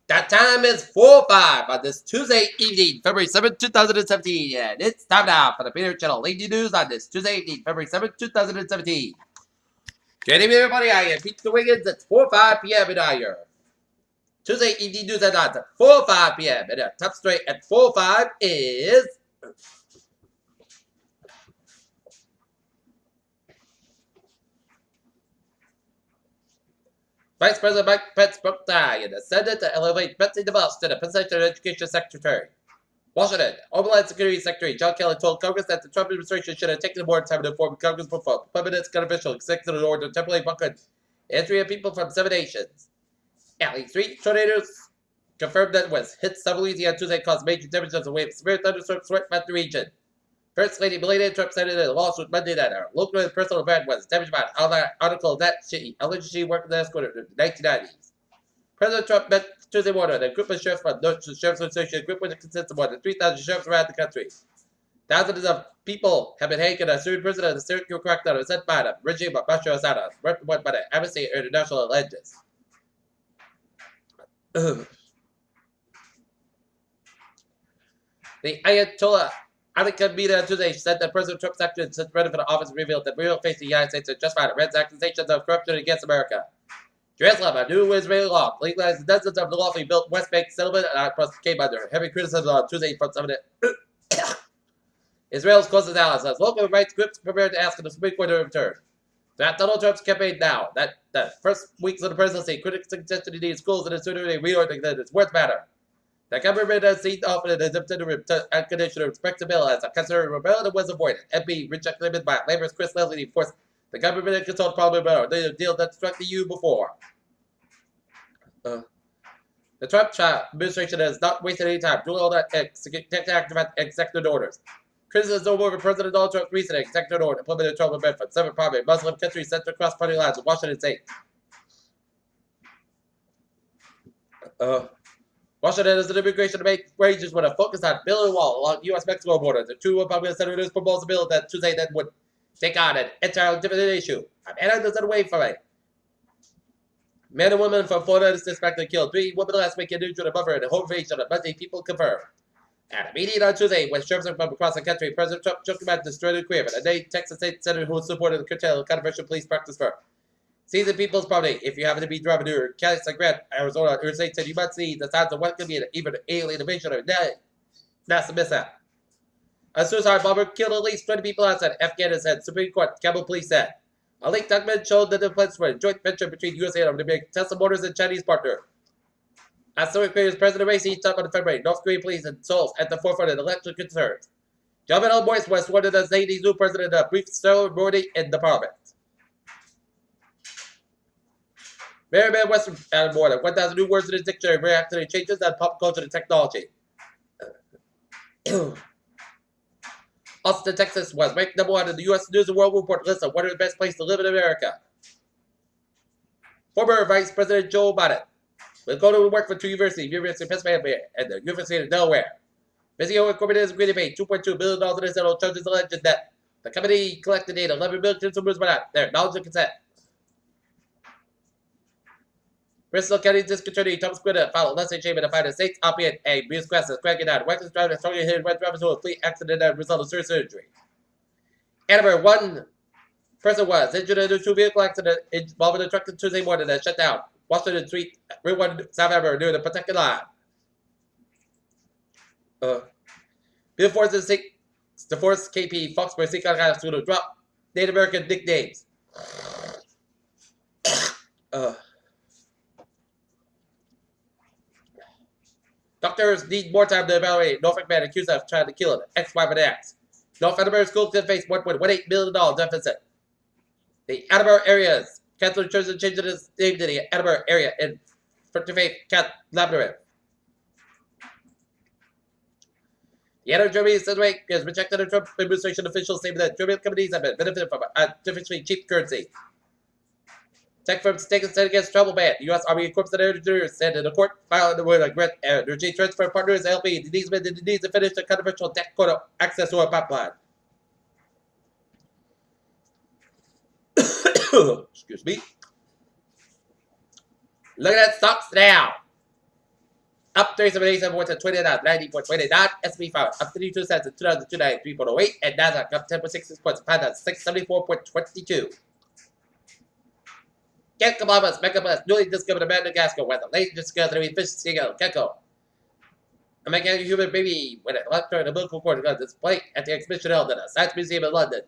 That time is 4:05 on this Tuesday evening, February 7th, 2017. And it's time now for the Peter Channel Lady News on this Tuesday evening, February 7th, 2017. Good evening, everybody. I am Peter Wiggins. It's 4:05 p.m. in our Tuesday evening news at 4:05 p.m. And our top straight at 4:05 is Vice President Mike Pence broke tie in the Senate to elevate Betsy DeVos to the position of Education Secretary. Washington, Homeland Security Secretary John Kelly told Congress that the Trump administration should have taken more time to inform Congress before permanent official executive order to temporarily block entry of people from 7 nations. At least 3 tornadoes confirmed that was hit South Louisiana Tuesday caused major damage as a wave of severe thunderstorms swept by the region. First Lady Melania Trump said in a lawsuit Monday that her local and personal brand was damaged by an article that she alleged she worked in the escort in the 1990s. President Trump met Tuesday morning at a group of sheriffs from the Sheriff's Association, a group which consists of more than 3,000 sheriffs around the country. Thousands of people have been hanged in a sued prison of the serial crackdown set by the regime of Bashar al-Assad, reported by the Amnesty International alleges. The Ayatollah Ali Khamenei Tuesday said that President Trump's actions since running for the office revealed that real face the United States are justified against accusations of corruption against America. Jerusalem, a new Israeli law, legalized dozens of lawfully built West Bank settlement came under heavy criticism on Tuesday from some of the Israel's closest allies as local rights groups prepared to ask the Supreme Court to return. That Donald Trump's campaign now, that the first weeks of the presidency, critics suggested he needs schools and as soon as they reordered that its words matter. The government has seen often an attempt to unconditional respect the bill as a conservative rebellion was avoided. MP rejected by Labor's Chris Leslie forced the government to consult Parliament the deal that struck the EU before. The Trump administration has not wasted any time doing all that executive orders. Criticism over President Donald Trump's recent executive order implemented Trump amendment from 7 prominent Muslim countries sent across party lines in Washington State. Washington has an immigration debate wages with a focus on building a wall along the U.S.-Mexico border. The 2 Republican senators proposed a bill that Tuesday that would take on an entirely different issue. And does it away from it. Men and women from Florida are suspected killed 3 women last week in injured above her in a home invasion of Monday, people confirmed. At a meeting on Tuesday with sheriffs from across the country, President Trump joked about destroying the career of a Texas state senator who supported the curtail of controversial police practice firm. Seizing people's property. If you happen to be driving to Casa Grande, Arizona, your state said you might see the signs of what could be even an alien invasion or NASA mishap. A suicide bomber killed at least 20 people outside Afghanistan, Supreme Court, Kabul police said. A leaked document showed that the plans for a joint venture between USA and Tesla Motors and Chinese partner. As South Korea's President Raisi talked on February, North Korean police and Seoul at the forefront of election concerns. Government Al Boyce was sworn in as Haiti's new president of a brief ceremony in the parliament. Merriman Western added more than 1,000 new words in his dictionary react to the changes in pop culture and technology. Austin, Texas was ranked number 1 in the U.S. News and World Report list of one of the best places to live in America. Former Vice President Joe Biden will go to work for 2 universities, University of Pennsylvania and the University of Delaware. Vizio Incorporated has agreed to pay $2.2 billion in settle charges alleged that the company collected data 11 million consumers without their knowledge and consent. Bristol County District Attorney Thomas Quitter filed a lawsuit to find a state's opiate a abuse class as cracking down. Reckless driver strongly hit red drivers who fleet accident that resulted in serious injury. Annabelle, 1 person was injured in a 2-vehicle accident involving a truck on Tuesday morning that shut down Washington Street, Route 1 South Avenue near the protected line. Before the Force KP Foxborough Seacon High School to drop Native American nicknames. Doctors need more time to evaluate Norfolk man accused of trying to kill an ex-wife and ex. North Attleboro School could face $1.18 million deficit. The Attleboro area's Catholic Church is changing its name to the Attleboro area in Faith Labrador. The Attleboro Germany said has rejected a Trump administration official statement that German companies have been benefiting from artificially cheap currency. Tech firms taking stand against travel ban. The U.S. Army Corps of Engineers said in a court filed with a grant energy transfer partners LP. The needs to finish the controversial tech quota access to a pipeline. Excuse me. Look at that stocks now. Up 37.87 points at 29, 90.29. S&P 5 up 32 cents at 2,293.08. And Nasdaq up 10.66 points at 674.22. Get Columbus, Megabus, newly discovered Madagascar, where the late discovered efficiency of Gecko. A mechanical human baby with an electron umbilical cord got displayed at the exhibition held at the Science Museum in London.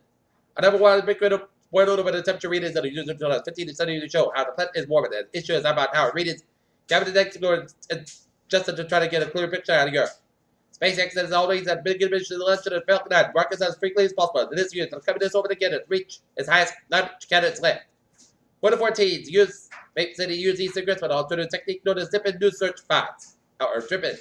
I never wanted to make rid of more little bit of temperature readings that are used until 15 to 70 to show how the planet is warmer. The issue is about how it readings Gavin the next and just to try to get a clear picture out of Europe. SpaceX has always had big ambitions in the launch of the Falcon 9. Rockets as frequently as possible. In this year, the company is hoping to get it reach its highest launch candidates left. One of 14 use city use e-cigarettes with an alternative technique known as dipping new search bots or dripping.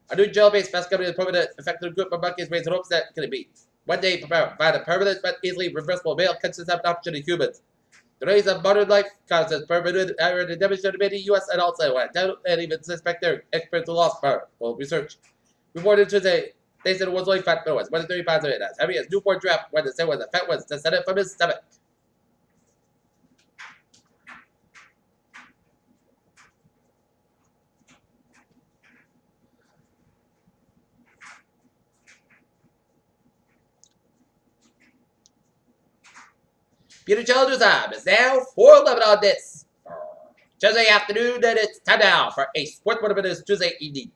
A new gel-based fast company is proving an effective group of monkeys raising hopes that can be one day provide a permanent but easily reversible male contraceptive option to humans. The rays of modern life causes permanent iron and demonstrated in the U.S. and outside. And even suspect their experts who lost power. Well, research reported Tuesday they said it was only fat was 130 pounds of it as heavy as newborn giraffe when the said was a fat was descended from his stomach. Peter Children's time is now 4:11 on this Tuesday afternoon, and it's time now for a sports tournament this Tuesday evening.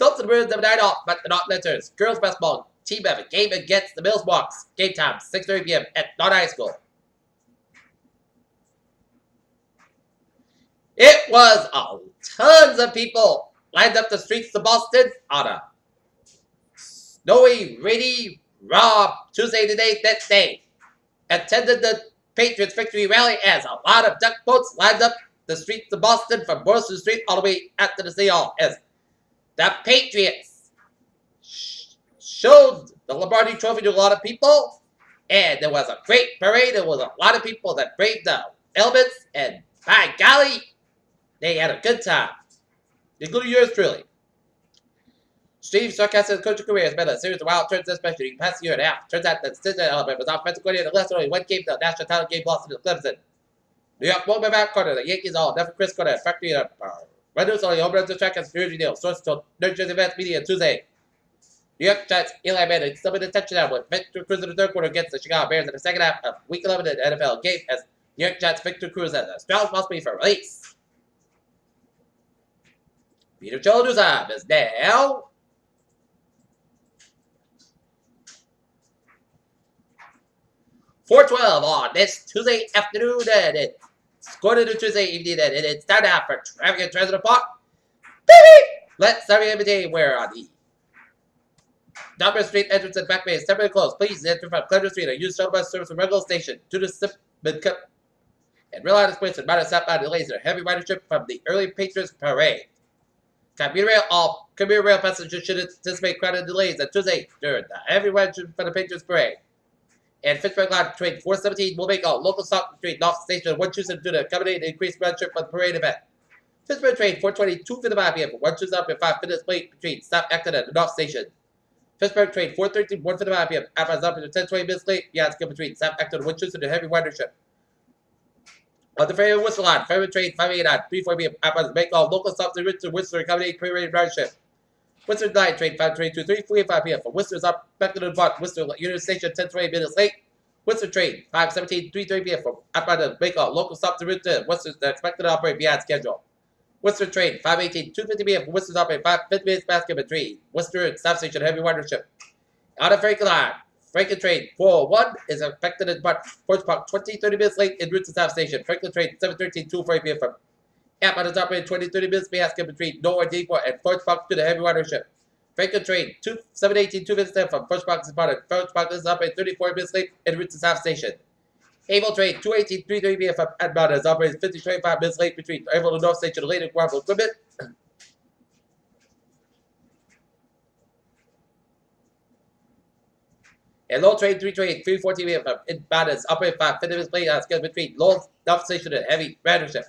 Celtics and Bruins have a night off, but the Not Letters girls basketball team have a game against the Mills Hawks. Game time 6:30 p.m. at Not High School. It was tons of people lined up the streets of Boston on a snowy, rainy, raw Tuesday today that day. Attended the Patriots victory rally as a lot of duck boats lined up the streets of Boston from Boston Street all the way out to the City Hall as the Patriots showed the Lombardi Trophy to a lot of people, and there was a great parade. There was a lot of people that braved the elements, and by golly, they had a good time, including yours truly. Steve Sarkison's coaching career has been a series of wild turns, especially the past year and a half. Turns out that Cincinnati Alabama was offensive coordinator less than only one game to the national title game lost to Clemson. New York won't be back corner. The Yankees all never Chris Carter factory at Red News on the home run track as New Jersey deal. Source told New Jersey Advanced Media Tuesday. New York Giants Eli Manning summoned a touchdown with Victor Cruz in the third quarter against the Chicago Bears in the second half of Week 11 of the NFL game as New York Giants Victor Cruz has a strong possibility for release. Peter Children's time is now 4:12 on this Tuesday afternoon, and it's going to Tuesday evening, and it's time now for traffic and transit report. Let's start with where on the Dunbar Street entrance and back bay is temporarily closed. Please enter from Cleveland Street or use shuttle bus service from Regular Station to the Sipman Cup. And real line displacement, minor southbound delays are heavy ridership from the early Patriots parade. Commuter rail passengers should anticipate crowded delays on Tuesday during the heavy ridership from the Patriots parade. And Pittsburgh Line train 417 will make a local stop between North Station and 127 to accommodate the increased ridership for the parade event. Pittsburgh train 420 2:55 p.m. for 127 and 5 minutes late between South Acton and North Station. Pittsburgh train 413 1:55 p.m. outbound up to 10-20 minutes late. Yeah, it's good between South Acton and 127 to heavy ridership. On the Fairway Worcester line, Fairway train 589 3:40 p.m. outbound make all local stops en route to Worcester accommodate parade ridership. Worcester line train 522 3:45 p.m. from Worcester's up back to the park. Worcester Union Station 10-20 minutes late. Worcester train 517 3:30 p.m. from outbound to make all local stops en route to Worcester's expected to operate beyond schedule. Worcester train 518 2:50 p.m. from Worcester's operate 5 minutes basket between Worcester and South Station heavy ridership. On the Franklin line, Franklin train 401 is expected to depart Forge Park 20-30 minutes late en route to South Station. Franklin train 713 2:40 p.m. from outbound is operated 20-30 minutes basket between Norwood Depot and Forge Park to the heavy ridership. Franklin train 718 2 minutes from Forge Park is departed. Forge Park is operated 34 minutes late en route to South Station. Havel train 218 3:30 p.m. from outbound is operated 50-25 minutes late between Havel and North Station related gravel equipment. And Lowell train 328 3:14 p.m. from inbound is operated 50 minutes late on schedule between Lowell North Station and heavy ridership.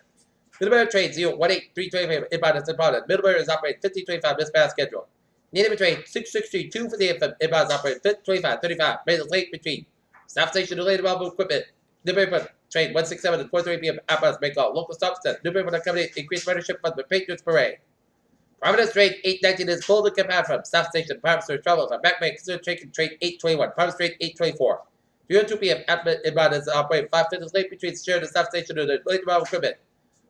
Middlebury train 018 3:20 p.m. inbound is departed. Middlebury is operated 50-25 minutes past schedule. Needham train 663 2:50 from inbound is operated 25-35 minutes late between South Station and related gravel equipment. Newbury train 167 at 4:30 p.m. outbound make all local stops at Newbury will accommodate increased ridership from the Patriots parade. Providence Trade 819 is full to command from South Station. Providence Trade travel from Backbank. Consider Trade 821. Providence Trade 824. 2 p.m. Inbound is operating 5 minutes late between Sheridan and South Station to the late round equipment.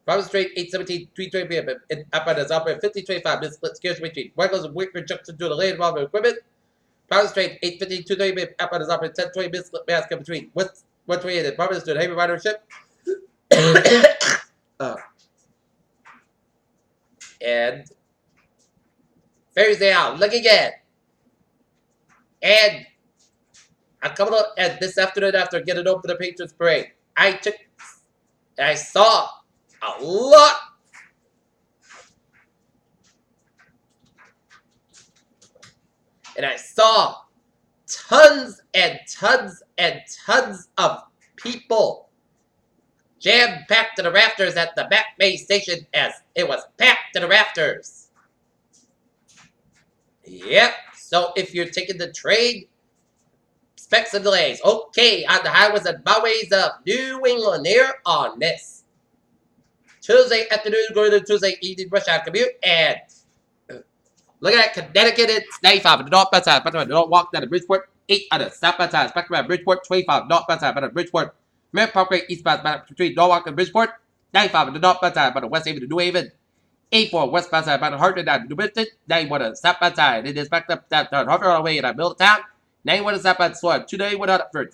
Providence Trade 817, 3:20 p.m. Inbound is operating 5025 minutes split scarce between Wiggins and Wicker Junction to the late round equipment. Providence Trade 815, 2:30 p.m. Inbound is operating 10:20 minutes split basket between West 128 and Providence to the heavy ridership. And Thursday out, look again. And I'm coming up at this afternoon after getting over the Patriots parade. I saw a lot. And I saw tons and tons and tons of people jam-packed to the rafters at the Back Bay station as it was packed to the rafters. Yep, so if you're taking the train, specs and delays. Okay, on the highways and byways of New England here on this Tuesday afternoon, going to Tuesday evening rush hour commute, and look at that, Connecticut, it's 95 on the northbound side, but don't walk down to Bridgeport, 8 on the southbound side, back around Bridgeport, 25 northbound side, but Bridgeport, Merritt Parkway, eastbound, between Norwalk and Bridgeport, 95 on the northbound side, but West Haven to New Haven, 84 westbound side, about Hartford down to New Bedford, 91 on the southbound side, it is backed up downtown Hartford all the way in the middle of town, 91 on the southbound side, 291 on Hartford,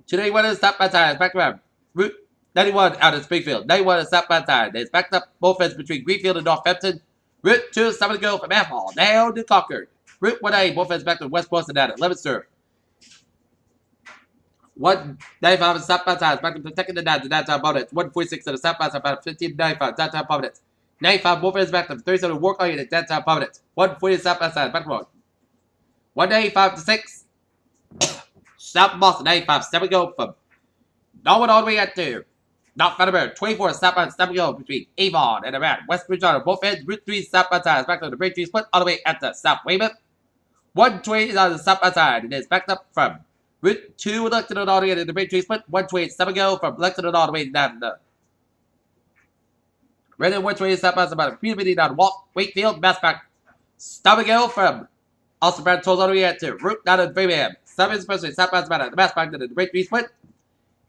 291 on the southbound side, it's back around Route 91 out of Springfield, 91 on the southbound side, it's backed up both ends between Greenfield and Northampton, Route 2 is 7 to go from Athol down to Concord, Route 1A, both ends back to West Boston down at Leominster, 195 on the southbound side, back to the second and down to downtown Providence. 146 on the southbound side, about 1595 downtown Providence. 95 both ends back to 37 Work Lane at downtown Providence. 140 southbound side, back road. 195 to 6. South Boston, 95, 7 go from Norwood all the way up to North Federal. 24 southbound, 7 go between Avon and around West Bridgewater. Both ends, Route 3 southbound side, back to the Braintree split all the way at the South Weymouth. 120 is on the southbound side, it is backed up from Route 2 Lexington all the way to the Braintree split. 127 go from Lexington all the way down to the Redden 120 southbound about a few minutes down to Wakefield, Massback. Stop go from Austin Brown tolls all the way out to Route down to Birmingham. 7 especially southbound about the Massback to the Braintree split.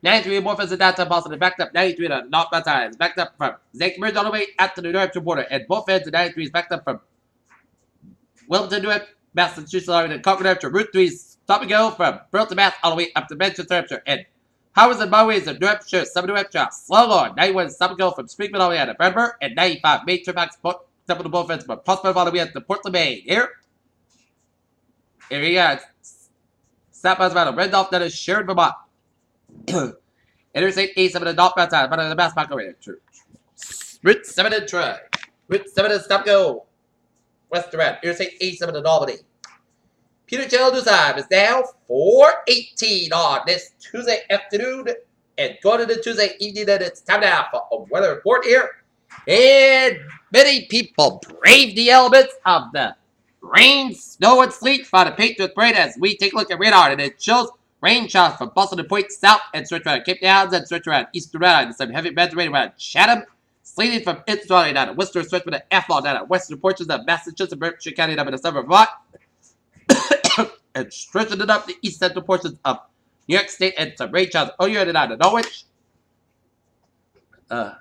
93 more for the downtown Boston and backed up. 93 to northbound side is backed up from Zank Bridge all the way out to the New Hampshire border. And both ends of 93 is backed up from Wilmington, New Hampshire, Massachusetts, and Concord, New Hampshire. Route 3 stop and go from Burlington, Mass, all the way up to Manchester, New Hampshire. And Howard's and Byways of New Hampshire, 7 New Hampshire, slow on. 91 stop and go from Springfield all the way out to Bradford. And 95 Main Triplex, step on the both ends from Prospect all the way out to Portland, Maine. Here we go. Southbound about Randolph, that is Sheridan, Vermont. Interstate 87 and northbound side, but the Mass Park over here. Route 7 and Troy. Route 7 and stop go. West around. Interstate 87 and Albany. Peter Channel News Time is now 4:18 on this Tuesday afternoon. And going into Tuesday evening, and it's time now for a weather report here. And many people brave the elements of the rain, snow, and sleet for the Patriots parade as we take a look at radar. And it shows rain showers from Boston to Point South and stretch around Cape Downs and stretch around Eastern Rhode Island. Some heavy bands of rain around Chatham. Sleeting from Eastern down to Worcester, stretch from Athol down to western portions of Massachusetts and Berkshire County down in the suburb of Vermont. And stretching it up the east central portions of New York State and some rain showers earlier down to Norwich. And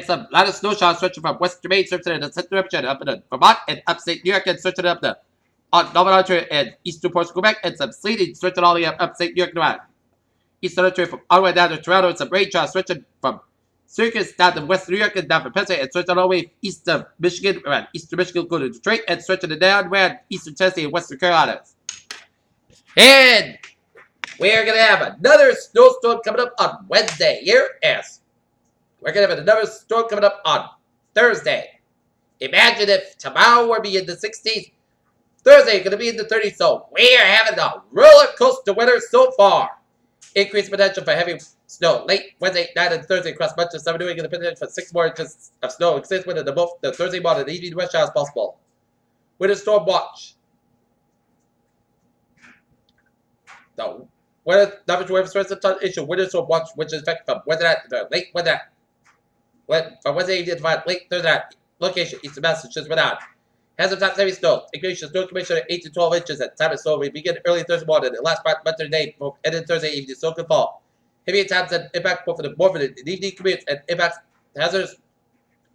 some lot of snow showers stretching from western Maine, stretching into central Hampshire up in Vermont and upstate New York and stretching up the Northern Ontario and eastern portions of Quebec, and some sleeting stretching all the way up upstate New York and around eastern Ontario from all the way down to Toronto, and some rain showers stretching from Syracuse down to western New York and down from Pennsylvania, and stretching all the way east of Michigan, around eastern Michigan, go to Detroit, and stretching it down around eastern Tennessee and western Carolina. And we're going to have another snowstorm coming up on Wednesday here, as we're going to have another storm coming up on Thursday. Imagine if tomorrow we're be in the 60s, Thursday going to be in the 30s, so we're having a roller coaster winter so far. Increased potential for heavy snow late Wednesday night and Thursday across much of Southern New England, potential for 6 more inches of snow exists within both the Thursday morning and evening rush hours possible. Winter storm watch. So, winter temperature wave stress issue winter storm watch, which is effective from Wednesday night to late Wednesday. From Wednesday evening to late Thursday night. Location, Eastern Massachusetts, Rhode Island. Has of top heavy snow. Increase snow commission at 8 to 12 inches at time of snow. We begin early Thursday morning and last part Monday day, ended Thursday evening. Snow can fall. Heavy times and impact for the morning and evening commutes and impacts hazardous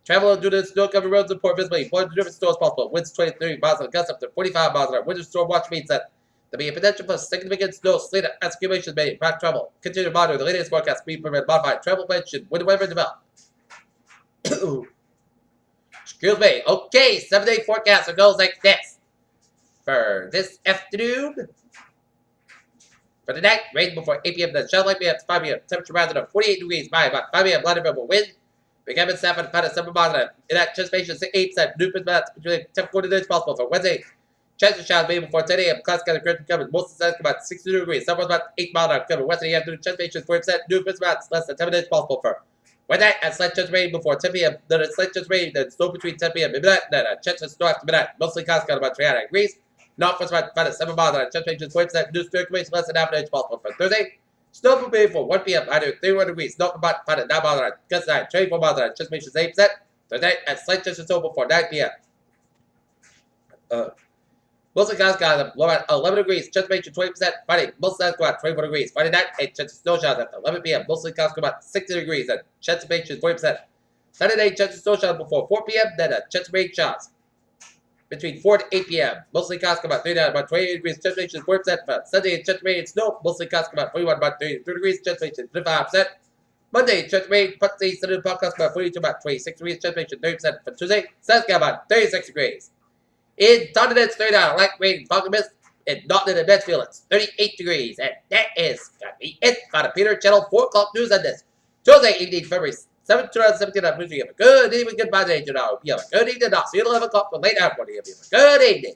travel due to snow covered roads and poor visibility. More different snow as possible. Winds 23 miles an hour, gusts up to 45 miles an hour. Winter storm watch means that there may be a potential for significant snow, sleet, as accumulations may impact travel. Continue to monitor the latest forecast. Speed permit modified. Travel plans should whenever develop. Excuse me. Okay, 7-day forecast. It goes like this. For this afternoon, for the night, rain before 8 p.m. Then shell light p.m. to 5 p.m. Temperature rising to 48 degrees by about 5 p.m. Light available wind. Becoming 7 at 7 miles an hour. In anticipation, 8% new percent between 10 40 days possible for Wednesday. Chance of showers maybe before 10 a.m. Clouds kind of great coverage. Most of the sun about 62 degrees. Some was about 8 miles an hour coverage. Wednesday afternoon, chance of 40% new percent less than 10 days possible for Wednesday at slight chance of rain before 10 p.m. Then a slight chance of rain, then snow between 10 p.m. and midnight. Then a chance of snow after midnight. Mostly clouds kind of about 300 degrees. Not for about 7 miles an hour. Chance of 40% new circulation less than half an inch possible for Thursday. Snow will be for 1 p.m. Either 31 degrees. Snow for about 9 miles an hour. Gust 24 miles an hour. Chance of 8%. Thursday at slight chance of snow before 9 p.m. Mostly clouds got low at 11 degrees. Chance of 20%. Friday, mostly clouds go at 24 degrees. Friday night, a chance of snow showers at 11 p.m. Mostly clouds go about 60 degrees. And chance of 40%. Saturday, chance of snow showers before 4 p.m. Then a chance of rain showers between 4 to 8 p.m. Mostly clouds come about 39, about 28 degrees. Chance of 40%. Sunday, chance of rain and snow. Mostly clouds come about 41, about 33 degrees. Chance of 35%. Monday, chance of rain. Sunday, Sunday, podcast about 42, about 26 degrees. Chance of 30%. For Tuesday, Saturday, about 36 degrees. In Taunton, it's 39, light rain, fog and mist. In Norton and Medfield, it's 38 degrees. And that is going to be it for the Peter Channel 4 o'clock news on this Tuesday evening, February 7th, 2017. I'm wishing you a good evening, goodbye today, you know. You have a good evening. I'll see you at 11 o'clock for late afternoon. You have a good evening.